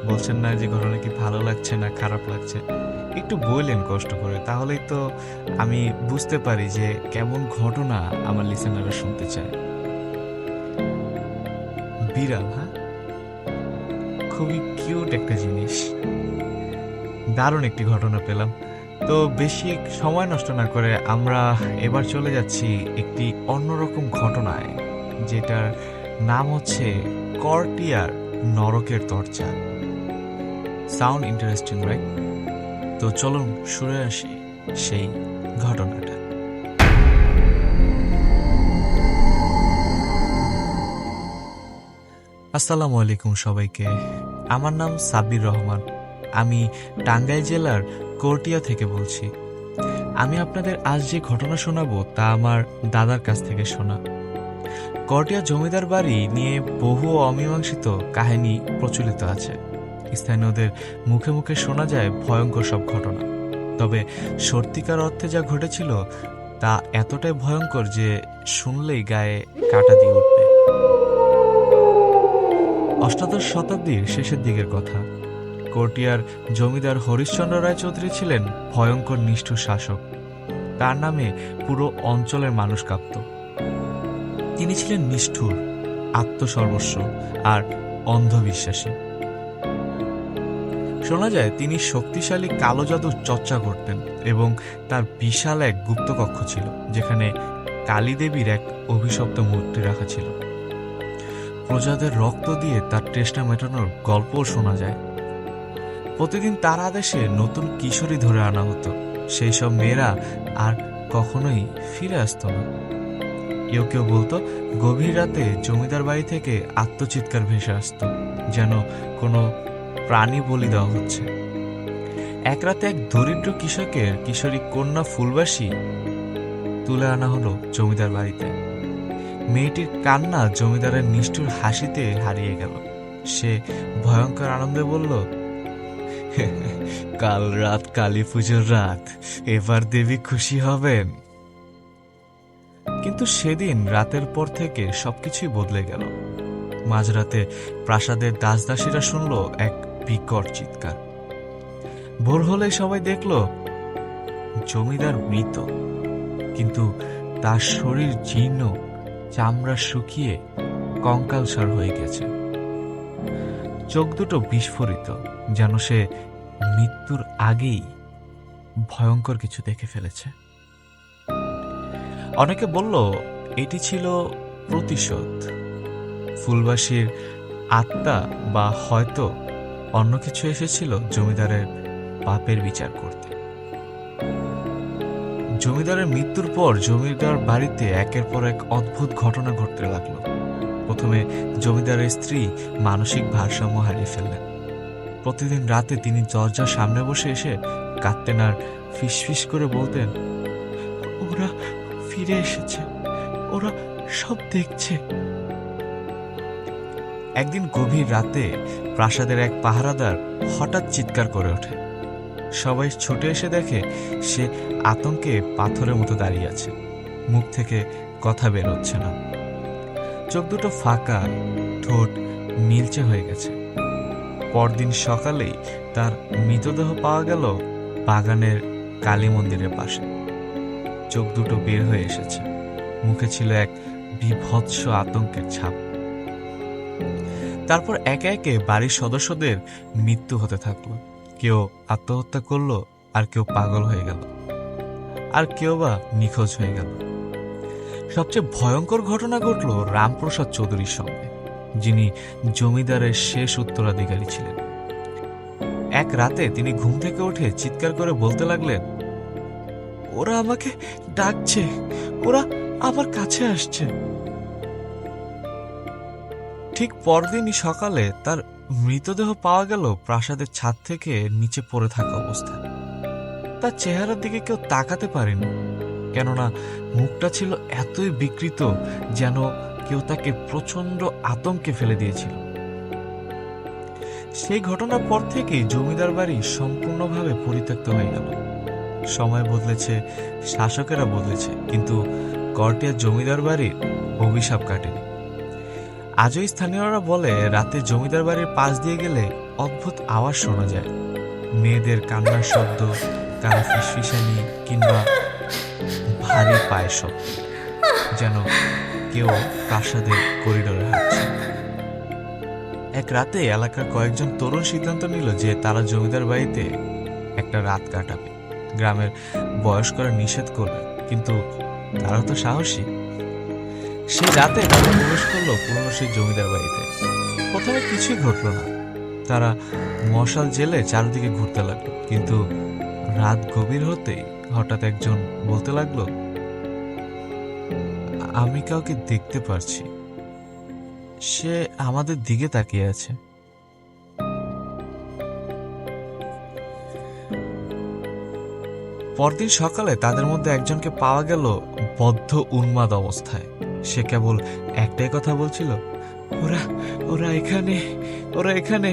বলছেন না যে ঘটনা কি ভালো লাগছে না খারাপ লাগছে। একটু বললেন কষ্ট করে, তাহলেই তো আমি বুঝতে পারি যে কেমন ঘটনা আমার লিসেনাররা শুনতে চায়। বিড়াল, হ্যাঁ, খুবই কিউট একটা জিনিস। দারুণ একটি ঘটনা পেলাম। তো বেশি সময় নষ্ট না করে আমরা এবার চলে যাচ্ছি একটি অন্যরকম ঘটনায়, যেটার নাম হচ্ছে কর্টিয়ার নরকের দরজা। Sound interesting, right? তো চলুন শুরু আসি সেই ঘটনাটা। আসসালামু আলাইকুম সবাইকে। আমার নাম সাব্বির রহমান। আমি টাঙ্গাইল জেলার কর্টিয়া থেকে বলছি। আমি আপনাদের আজ যে ঘটনা শোনাবো তা আমার দাদার কাছ থেকে শোনা। কর্টিয়া জমিদার বাড়ি নিয়ে বহু অমীমাংসিত কাহিনী প্রচলিত আছে। স্থানীয়দের মুখে মুখে শোনা যায় ভয়ঙ্কর সব ঘটনা। তবে সত্যিকার অর্থে যা ঘটেছিল তা এতটাই ভয়ঙ্কর যে শুনলেই গায়ে কাঁটা দিয়ে উঠবে। অষ্টাদশ শতাব্দীর শেষের দিকের কথা। কর্টিয়ার জমিদার হরিশ্চন্দ্র রায় চৌধুরী ছিলেন ভয়ঙ্কর নিষ্ঠুর শাসক। তার নামে পুরো অঞ্চলের মানুষ কাঁপত। তিনি ছিলেন নিষ্ঠুর, আত্মসর্বস্ব আর অন্ধবিশ্বাসী। শোনা যায় তিনি শক্তিশালী কালো জাদুর চর্চা করতেন এবং তার বিশাল এক গুপ্তকক্ষ ছিল, যেখানে কালী দেবীর এক অভিশপ্ত মূর্তি রাখা ছিল। প্রজাদের রক্ত দিয়ে তার তৃষ্ণা মেটানোর গল্পও শোনা যায়। প্রতিদিন তার আদেশে নতুন কিশোরী ধরে আনা হতো। সেই সব মেয়েরা আর কখনোই ফিরে আসতো না। কেউ কেউ বলতো গভীর রাতে জমিদার বাড়ি থেকে আত্মচিৎকার ভেসে আসতো, যেন কোনো প্রাণী বলি দেওয়া হচ্ছে। এক রাতে এক দরিদ্র কৃষকের কিশোরী কন্যা ফুলবাসী তুলে আনা হলো জমিদার বাড়িতে। মেয়েটির কান্না জমিদারের নিষ্ঠুর হাসিতে হারিয়ে গেল। সে ভয়ঙ্কর আনন্দে বলল, কাল রাত কালী পুজোর রাত, এবার দেবী খুশি হবেন। কিন্তু সেদিন রাতের পর থেকে সবকিছুই বদলে গেল। মাঝরাতে প্রাসাদের দাসদাসীরা শুনল এক বিকট চিৎকার। ভোর হলে সবাই দেখল জমিদার মৃত, কিন্তু তার শরীর জীর্ণ, চামড়া শুকিয়ে কঙ্কালসার হয়ে গেছে। চোখ দুটো বিস্ফোরিত, যেন সে মৃত্যুর আগেই ভয়ঙ্কর কিছু দেখে ফেলেছে। অনেকে বলল এটি ছিল প্রতিশোধ, ফুলবাসীর আত্মা, বা হয়তো অন্য কিছু এসেছিল জমিদারের পাপের বিচার করতে। জমিদারের মৃত্যুর পর জমিদার বাড়িতে একের পর এক অদ্ভুত ঘটনা ঘটতে লাগলো। প্রথমে জমিদারের স্ত্রী মানসিক ভারসাম্য হারিয়ে ফেললেন। প্রতিদিন রাতে তিনি দরজার সামনে বসে এসে কাঁদতেন আর ফিসফিস করে বলতেন, ওরা ফিরে এসেছে, ওরা সব দেখছে। একদিন গভীর রাতে প্রাসাদের এক পাহারাদার হঠাৎ চিৎকার করে ওঠে। সবাই ছুটে এসে দেখে সে আতঙ্কে পাথরের মতো দাঁড়িয়ে আছে, মুখ থেকে কথা বের হচ্ছে না, চোখ দুটো ফাঁকা, ঠোঁট নীলচে হয়ে গেছে। পরদিন সকালেই তার মৃতদেহ পাওয়া গেল বাগানের কালী মন্দিরের পাশে। চোখ দুটো বের হয়ে এসেছে, মুখে ছিল এক বিভৎস আতঙ্কের ছাপ। তারপর একে একে বাড়ির সদস্যদের মৃত্যু হতে থাকলো। কেউ আত্মহত্যা করলো, আর কেউ পাগল হয়ে গেল, আর কেউ বা নিখোঁজ হয়ে গেল। সবচেয়ে ভয়ঙ্কর ঘটনা ঘটল রামপ্রসাদ চৌধুরীর সঙ্গে, যিনি জমিদারের শেষ উত্তরাধিকারী ছিলেন। এক রাতে তিনি ঘুম থেকে উঠে চিৎকার করে বলতে লাগলেন, ওরা আমাকে ডাকছে, ওরা আমার কাছে আসছে। ঠিক পরদিনই সকালে তার মৃতদেহ পাওয়া গেল প্রাসাদের ছাদ থেকে নিচে পড়ে থাকা অবস্থায়। তার চেহারার দিকে কেউ তাকাতে পারেনি, কেননা মুখটা ছিল এতই বিকৃত যেন কেউ তাকে প্রচন্ড আতঙ্কে ফেলে দিয়েছিল। সেই ঘটনার পর থেকেই জমিদার বাড়ি সম্পূর্ণভাবে পরিত্যক্ত হয়ে গেল। সময় বদলেছে, শাসকেরা বদলেছে, কিন্তু করটিয়া জমিদার বাড়ির অভিশাপ কাটেনি। আজও স্থানীয়রা বলে রাতে জমিদার বাড়ির পাশ দিয়ে গেলে অদ্ভুত আওয়াজ শোনা যায়, মেয়েদের কান্নার শব্দ, কারো ফিসফিসানি, কিংবা ভারী পায়ের শব্দ, যেন কেউ প্রাসাদের করিডোরে হাঁটছে। এক রাতে এলাকার কয়েকজন তরুণ সিদ্ধান্ত নিল যে তারা জমিদার বাড়িতে একটা রাত কাটাবে। গ্রামের বয়স্করা নিষেধ করবে, কিন্তু তারা তো সাহসী। সেই রাতে তারা প্রবেশ করলো পুরনো সেই জমিদার বাড়িতে। প্রথমে কিছুই ঘটল না, তারা মশাল জেলে চারদিকে ঘুরতে লাগলো। কিন্তু রাত গভীর হতেই হঠাৎ একজন বলতে লাগলো, আমি কাউকে দেখতে পারছি, সে আমাদের দিকে তাকিয়ে আছে। পরদিন সকালে তাদের মধ্যে একজনকে পাওয়া গেল বদ্ধ উন্মাদ অবস্থায়। সে কেবল একটাই কথা বলছিল, ওরা ওরা এখানে, ওরা এখানে,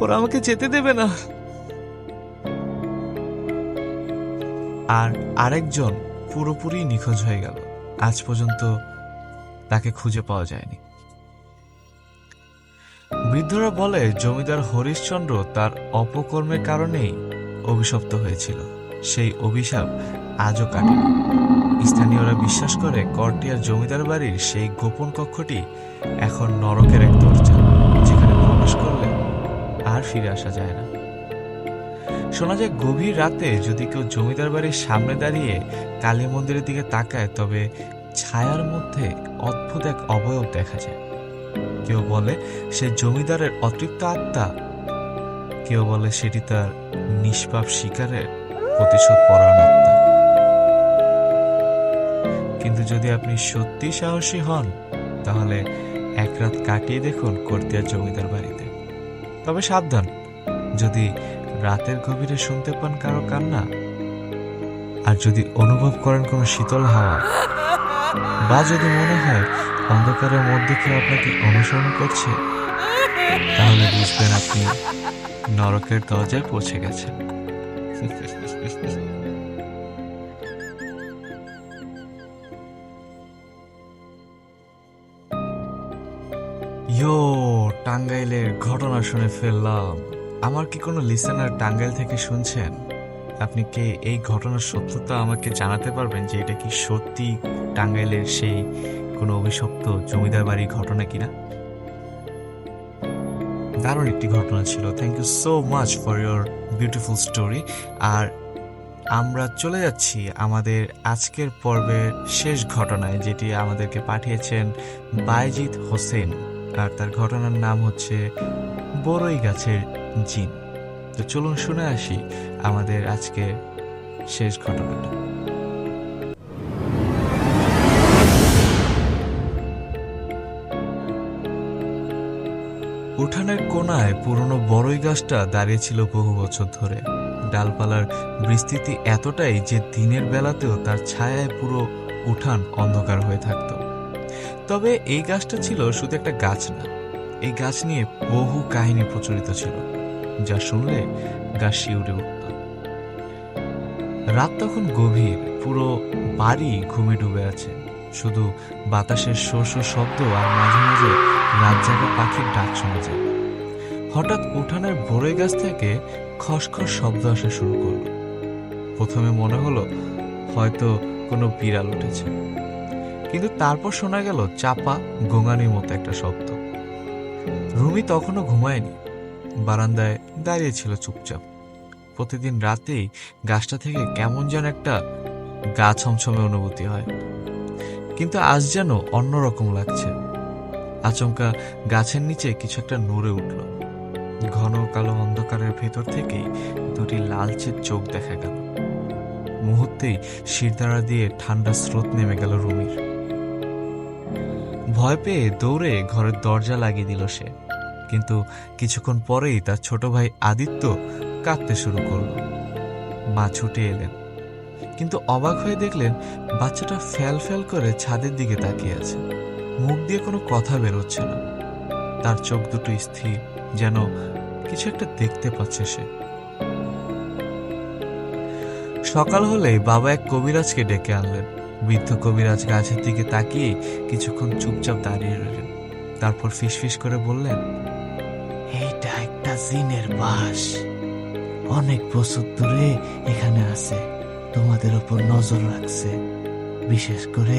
ওরা আমাকে যেতে দেবে না। আর আরেকজন পুরোপুরি নিখোঁজ হয়ে গেল, আজ পর্যন্ত তাকে খুঁজে পাওয়া যায়নি। বৃদ্ধরা বলে জমিদার হরিশচন্দ্র তার অপকর্মের কারণেই অভিশপ্ত হয়েছিল। সেই অভিশাপ আজও কাটেনি। স্থানীয়রা বিশ্বাস করে করটিয়ার জমিদার বাড়ির সেই গোপন কক্ষটি এখন নরকের এক দরজা, যেখানে প্রবেশ করলে আর ফিরে আসা যায় না। শোনা যায় গভীর রাতে যদি কেউ জমিদার বাড়ির সামনে দাঁড়িয়ে কালী মন্দিরের দিকে তাকায়, তবে ছায়ার মধ্যে অদ্ভুত এক অবয়ব দেখা যায়। কেউ বলে সে জমিদারের অতৃপ্ত আত্মা, কেউ বলে সেটি তার নিষ্পাপ শিকারের প্রতিশোধ পরায়ণ আত্মা। কিন্তু যদি আপনি সত্যি সাহসী হন, তাহলে এক রাত কাটিয়ে দেখুন করটিয়া জমিদার বাড়িতে। তবে সাবধান, যদি রাতের গভীরে শুনতে পান কারো কান্না, আর যদি অনুভব করেন কোনো শীতল হাওয়া, বা যদি মনে হয় অন্ধকারের মধ্যে কেউ আপনাকে অনুসরণ করছে, তাহলে বুঝবেন আপনি নরকের দরজায় পৌঁছে গেছেন। টাঙ্গাইলের ঘটনা শুনে ফেললাম। আমার কি কোনো লিসেনার টাঙ্গাইল থেকে শুনছেন? আপনি কি এই ঘটনার সত্যতা আমাকে জানাতে পারবেন যে এটা কি সত্যি টাঙ্গাইলের সেই কোনো অভিশপ্ত জমিদার বাড়ির ঘটনা কিনা? দারুণ একটি ঘটনা ছিল। Thank you so much for your beautiful story. আর আমরা চলে যাচ্ছি আমাদের আজকের পর্বের শেষ ঘটনায়, যেটি আমাদেরকে পাঠিয়েছেন বাইজিৎ হোসেন, আর তার ঘটনার নাম হচ্ছে বড়ই গাছের জিন। তো চলুন শুনে আসি আমাদের আজকের শেষ ঘটনাটা। উঠানের কোনায় পুরনো বড়ই গাছটা দাঁড়িয়েছিল বহু বছর ধরে। ডালপালার বিস্তৃতি এতটাই যে দিনের বেলাতেও তার ছায়ায় পুরো উঠান অন্ধকার হয়ে থাকত। তবে এই গাছটা ছিল শুধু একটা গাছ না, এই গাছ নিয়ে বহু কাহিনী প্রচলিত ছিল, যা শুনলে গা শিউরে উঠত। রাত তখন গভীর, পুরো বাড়ি ঘুমে ডুবে আছে, শুধু বাতাসের শো শো শব্দ আর মাঝে মাঝে রাত জাগা পাখির ডাক শোনা যায়। হঠাৎ উঠানের বড়ই গাছ থেকে খসখস শব্দ আসা শুরু করলো। প্রথমে মনে হলো হয়তো কোনো বিড়াল উঠেছে, কিন্তু তারপর শোনা গেল চাপা গোঙানির মতো একটা শব্দ। রুমি তখনও ঘুমায়নি, বারান্দায় দাঁড়িয়েছিল চুপচাপ। প্রতিদিন রাতেই গাছটা থেকে কেমন যেন একটা গা ছমছমে অনুভূতি হয়, কিন্তু আজ যেন অন্যরকম লাগছে। আচমকা গাছের নিচে কিছু একটা নড়ে উঠল। ঘন কালো অন্ধকারের ভেতর থেকেই দুটি লালচে চোখ দেখা গেল। মুহূর্তেই শিরদাঁড়া দিয়ে ঠান্ডা স্রোত নেমে গেল রুমির। ভয় পেয়ে দৌড়ে ঘরের দরজা লাগিয়ে দিল সে, কিন্তু কিছুক্ষণ পরেই তার ছোট ভাই আদিত্য কাঁদতে শুরু করল। মা ছুটে এলেন, কিন্তু অবাক হয়ে দেখলেন বাচ্চাটা ফ্যাল ফ্যাল করে ছাদের দিকে তাকিয়ে আছে। মুখ দিয়ে কোনো কথা বেরোচ্ছে না, তার চোখ দুটো স্থির, যেন কিছু একটা দেখতে পাচ্ছে সে। সকাল হলেই বাবা এক কবিরাজকে ডেকে আনলেন। বৃদ্ধ কবিরাজ গাছের দিকে তাকিয়ে কিছুক্ষণ চুপচাপ দাঁড়িয়ে রইলেন, তারপর ফিসফিস করে বললেন, এইটা একটা জিনের বাস, অনেক বছর ধরে এখানে আছে, তোমাদের ওপর নজর রাখছে, বিশেষ করে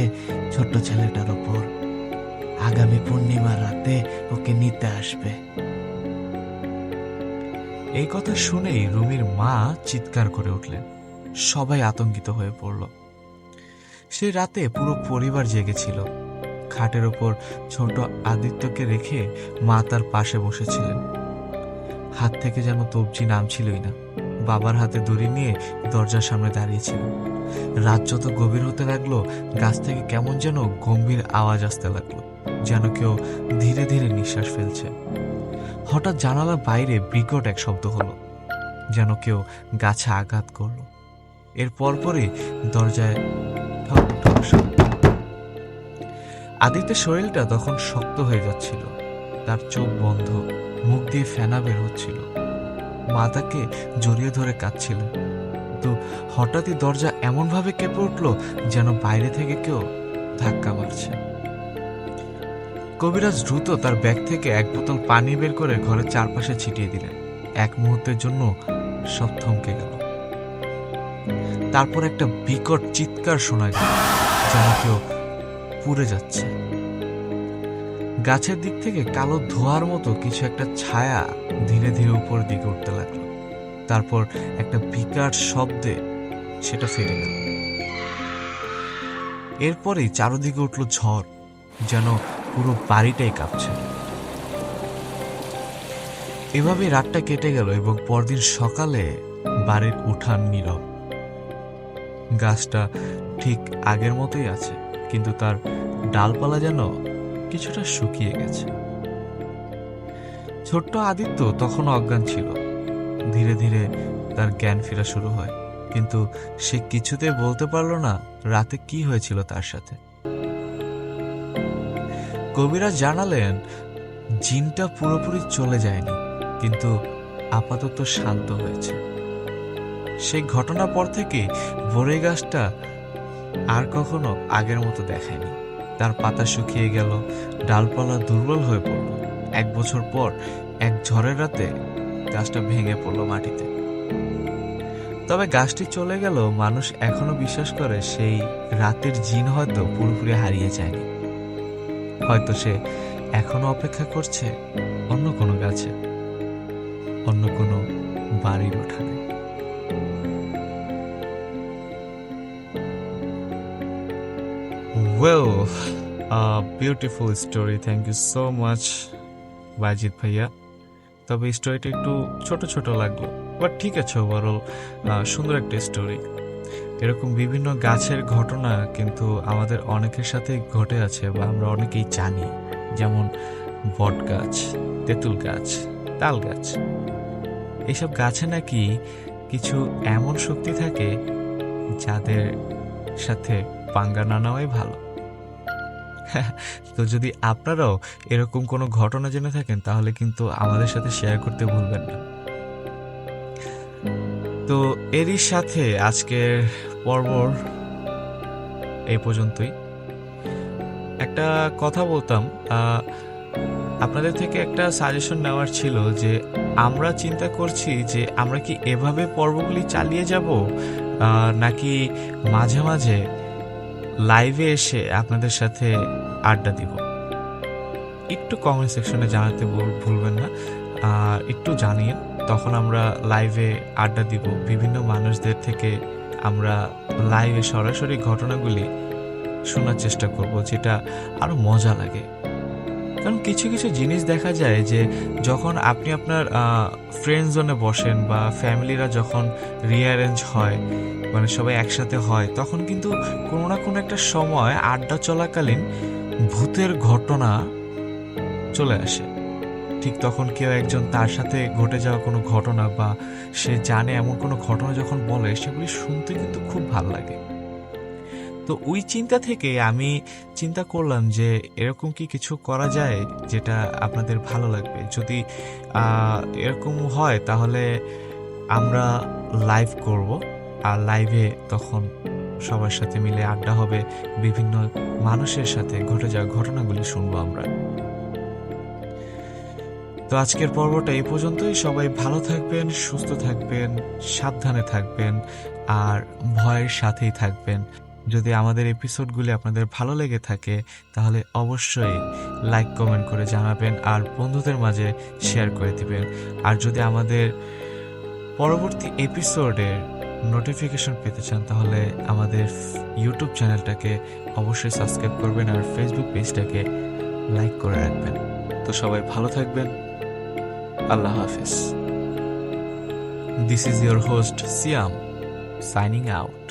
ছোট ছেলেটার ওপর। আগামী পূর্ণিমা রাতে ওকে নিতে আসবে। এই কথা শুনেই রুমির মা চিৎকার করে উঠলেন। সবাই আতঙ্কিত হয়ে পড়ল। সেই রাতে পুরো পরিবার জেগেছিল। খাটের ওপর ছোট আদিত্যকে রেখে মা তার পাশে বসেছিলেন। হাত থেকে যেন তবজি নামছিলই না। বাবার হাতে দড়ি নিয়ে দরজার সামনে দাঁড়িয়েছিল। রাত যত গভীর হতে লাগলো, গাছ থেকে কেমন যেন গম্ভীর আওয়াজ আসতে লাগলো, যেন কেউ ধীরে ধীরে নিঃশ্বাস ফেলছে। হঠাৎ জানালার বাইরে বিকট এক শব্দ হলো, যেন কেউ গাছে আঘাত করলো। এর পরপরই দরজায় ঠক ঠক শব্দ। আদিত্যের শরীরটা তখন শক্ত হয়ে যাচ্ছিল, তার চোখ বন্ধ, মুখ দিয়ে ফেনা বের হচ্ছিল। মা তাকে জড়িয়ে ধরে কাঁদছিলেন, কিন্তু হঠাৎই দরজা এমনভাবে কেঁপে উঠল যেন বাইরে থেকে কেউ ধাক্কা মারছে। কবিরাজ দ্রুত তার ব্যাগ থেকে এক বোতল পানি বের করে ঘরের চারপাশে ছিটিয়ে দিলেন। এক মুহূর্তের জন্য সব থমকে গেল। তারপর একটা বিকট চিৎকার শোনা গেল, যেন কেউ পুড়ে যাচ্ছে। গাছের দিক থেকে কালো ধোঁয়ার মতো কিছু একটা ছায়া ধীরে ধীরে উপর দিকে উঠতে লাগলো। তারপর একটা বিকট শব্দে সেটা ফেটে গেল। এরপরেই চারদিকে উঠল ঝড়, যেন পুরো বাড়িটাই কাঁপছে। এভাবে রাতটা কেটে গেল এবং পরদিন সকালে বাড়ির উঠান নীরব। গাছটা ঠিক আগের মতোই আছে, কিন্তু তার ডালপালা যেন কিছুটা শুকিয়ে গেছে। ছোট্ট আদিত্য তখনও অজ্ঞান ছিল। ধীরে ধীরে তার জ্ঞান ফেরা শুরু হয়, কিন্তু সে কিছুতেই বলতে পারল না রাতে কি হয়েছিল তার সাথে। কবিরাজ জানালেন জিনটা পুরোপুরি চলে যায়নি, কিন্তু আপাতত শান্ত হয়েছে। সেই ঘটনার পর থেকে বড়ই গাছটা আর কখনো আগের মতো দেখায়নি। তার পাতা শুকিয়ে গেল, ডালপালা দুর্বল হয়ে পড়ল। 1 বছর পর এক ঝড়ের রাতে গাছটা ভেঙে পড়ল মাটিতে। তবে গাছটি চলে গেল, মানুষ এখনো বিশ্বাস করে সেই রাতের জিন হয়তো পুরোপুরি হারিয়ে যায়নি। হয়তো সে এখনো অপেক্ষা করছে অন্য কোনো গাছে, অন্য কোনো বাড়ির উঠানে। Well, beautiful story, thank you so much Baijit ভাইয়া। তবে স্টোরিটা একটু ছোট ছোট লাগলো, বাট ঠিক আছে, ওভারঅল সুন্দর একটা স্টোরি। এরকম বিভিন্ন গাছের ঘটনা কিন্তু আমাদের অনেকের সাথে ঘটে আছে বা আমরা অনেকেই জানি, যেমন বট গাছ, তেঁতুল গাছ, তাল গাছ। এইসব গাছে নাকি কিছু এমন শক্তি থাকে যাদের সাথে পাঙ্গা না নেওয়াই ভালো। তো যদি আপনারাও এরকম কোনো ঘটনা জেনে থাকেন তাহলে কিন্তু আমাদের সাথে শেয়ার করতে ভুলবেন না। তো এরই সাথে আজকের পর্ব এই পর্যন্তই। একটা কথা বলতাম, আপনাদের থেকে একটা সাজেশন নেওয়ার ছিল যে আমরা চিন্তা করছি যে আমরা কি এভাবে পর্বগুলি চালিয়ে যাব, নাকি মাঝে মাঝে লাইভে এসে আপনাদের সাথে আড্ডা দিব। একটু কমেন্ট সেকশনে জানাতে ভুলবেন না, একটু জানিয়ে তখন আমরা লাইভে আড্ডা দিব। বিভিন্ন মানুষদের থেকে আমরা লাইভে সরাসরি ঘটনাগুলি শোনার চেষ্টা করব, যেটা আরো মজা লাগে। কারণ কিছু কিছু জিনিস দেখা যায় যে যখন আপনি আপনার ফ্রেন্ড জোনে বসেন বা ফ্যামিলিরা যখন রিঅ্যারেঞ্জ হয়, মানে সবাই একসাথে হয়, তখন কিন্তু কোনো না কোনো একটা সময় আড্ডা চলাকালীন ভূতের ঘটনা চলে আসে। ঠিক তখন কেউ একজন তার সাথে ঘটে যাওয়া কোনো ঘটনা বা সে জানে এমন কোনো ঘটনা যখন বলে, সেগুলি শুনতে কিন্তু খুব ভালো লাগে। তো ওই চিন্তা থেকে আমি চিন্তা করলাম যে এরকম কি কিছু করা যায় যেটা আপনাদের ভালো লাগবে। যদি এরকম হয় তাহলে আমরা লাইভ করব, আর লাইভে তখন সবার সাথে মিলে আড্ডা হবে, বিভিন্ন মানুষের সাথে ঘটে যাওয়া ঘটনাগুলি শুনবো আমরা। তো আজকের পর্বটা এই পর্যন্তই। সবাই ভালো থাকবেন, সুস্থ থাকবেন, সাবধানে থাকবেন, আর ভয়ের সাথেই থাকবেন। যদি আমাদের এপিসোডগুলি আপনাদের ভালো লেগে থাকে তাহলে অবশ্যই লাইক কমেন্ট করে জানাবেন আর বন্ধুদের মাঝে শেয়ার করে দিবেন। আর যদি আমাদের পরবর্তী এপিসোডের নোটিফিকেশন পেতে চান তাহলে আমাদের ইউটিউব চ্যানেলটাকে অবশ্যই সাবস্ক্রাইব করবেন আর ফেসবুক পেজটাকে লাইক করে রাখবেন। তো সবাই ভালো থাকবেন, আল্লাহ হাফেজ। This is your host Siam, signing out.